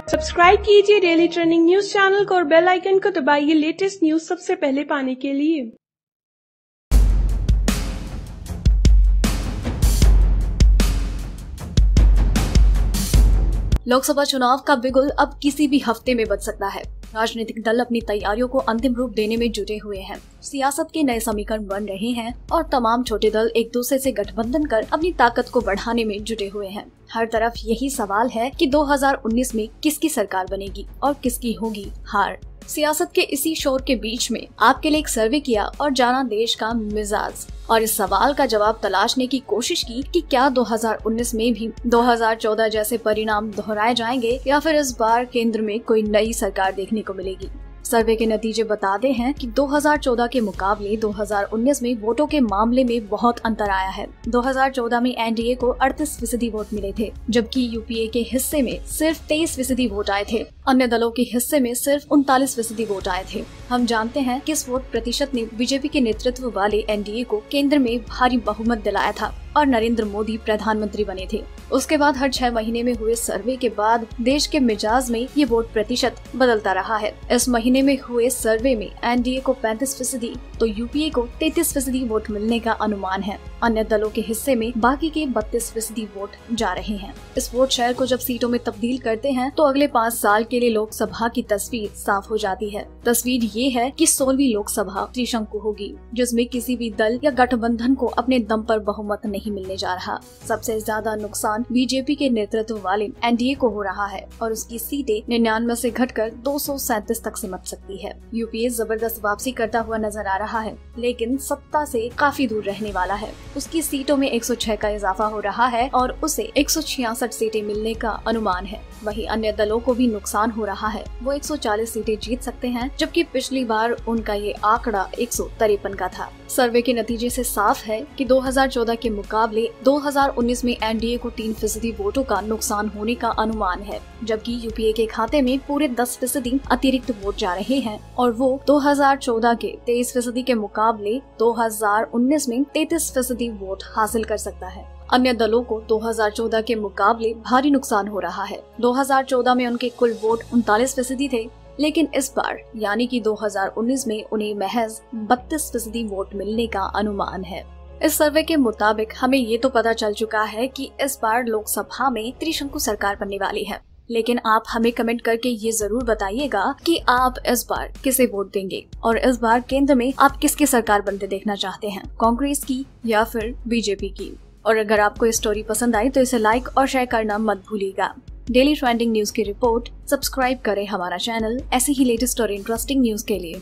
Subscribe कीजिए daily trending news channel को और बेल आइकन को दबाइए लेटेस्ट न्यूज सबसे पहले पाने के लिए। लोकसभा चुनाव का बिगुल अब किसी भी हफ्ते में बज सकता है। राजनीतिक दल अपनी तैयारियों को अंतिम रूप देने में जुटे हुए हैं। सियासत के नए समीकरण बन रहे हैं और तमाम छोटे दल एक दूसरे से गठबंधन कर अपनी ताकत को बढ़ाने में जुटे हुए हैं। हर तरफ यही सवाल है कि 2019 में किसकी सरकार बनेगी और किसकी होगी हार। सियासत के इसी शोर के बीच में आपके लिए एक सर्वे किया और जाना देश का मिजाज, और इस सवाल का जवाब तलाशने की कोशिश की कि क्या 2019 में भी 2014 जैसे परिणाम दोहराए जाएंगे या फिर इस बार केंद्र में कोई नई सरकार देखने को मिलेगी। सर्वे के नतीजे बताते हैं कि 2014 के मुकाबले 2019 में वोटों के मामले में बहुत अंतर आया है। 2014 में एनडीए को 38% वोट मिले थे, जबकि यूपीए के हिस्से में सिर्फ 23% वोट आए थे। अन्य दलों के हिस्से में सिर्फ 39% वोट आए थे। हम जानते हैं कि इस वोट प्रतिशत ने बीजेपी के नेतृत्व वाले एनडीए को केंद्र में भारी बहुमत दिलाया था और नरेंद्र मोदी प्रधानमंत्री बने थे। उसके बाद हर 6 महीने में हुए सर्वे के बाद देश के मिजाज में ये वोट प्रतिशत बदलता रहा है। इस महीने में हुए सर्वे में एनडीए को 35% तो यूपीए को 33% वोट मिलने का अनुमान है। अन्य दलों के हिस्से में बाकी के 32% वोट जा रहे हैं। इस वोट शेयर को जब सीटों में तब्दील करते हैं तो अगले 5 साल के लिए लोकसभा की तस्वीर साफ हो जाती है। तस्वीर ये है कि 16वीं लोकसभा त्रिशंकु होगी, जिसमें किसी भी दल या गठबंधन को अपने दम पर बहुमत नहीं मिलने जा रहा। सबसे ज्यादा नुकसान बीजेपी के नेतृत्व वाले एनडीए को हो रहा है और उसकी सीटें 99 से घटकर 237 तक सिमट सकती है। यूपीए जबरदस्त वापसी करता हुआ नजर आ रहा है, लेकिन सत्ता से काफी दूर रहने वाला है। उसकी सीटों में 106 का इजाफा हो रहा है और उसे 166 सीटें मिलने का अनुमान है। वहीं अन्य दलों को भी नुकसान हो रहा है। वो 140 सीटें जीत सकते हैं, जबकि पिछली बार उनका ये आंकड़ा 153 का था। सर्वे के नतीजे से साफ है कि 2014 के मुकाबले 2019 में एनडीए को 3% वोटों का नुकसान होने का अनुमान है, जबकि यूपीए के खाते में पूरे 10% अतिरिक्त वोट जा रहे हैं और वो 2014 के 23% के मुकाबले 2019 में 33% वोट हासिल कर सकता है। अन्य दलों को 2014 के मुकाबले भारी नुकसान हो रहा है। 2014 में उनके कुल वोट 39% थे, लेकिन इस बार यानी कि 2019 में उन्हें महज 32% वोट मिलने का अनुमान है। इस सर्वे के मुताबिक हमें ये तो पता चल चुका है कि इस बार लोकसभा में त्रिशंकु सरकार बनने वाली है, लेकिन आप हमें कमेंट करके ये जरूर बताइएगा कि आप इस बार किसे वोट देंगे और इस बार केंद्र में आप किसकी सरकार बनते देखना चाहते हैं, कांग्रेस की या फिर बीजेपी की। और अगर आपको ये स्टोरी पसंद आई तो इसे लाइक और शेयर करना मत भूलिएगा। डेली ट्रेंडिंग न्यूज की रिपोर्ट सब्सक्राइब करें हमारा चैनल ऐसे ही लेटेस्ट और इंटरेस्टिंग न्यूज के लिए।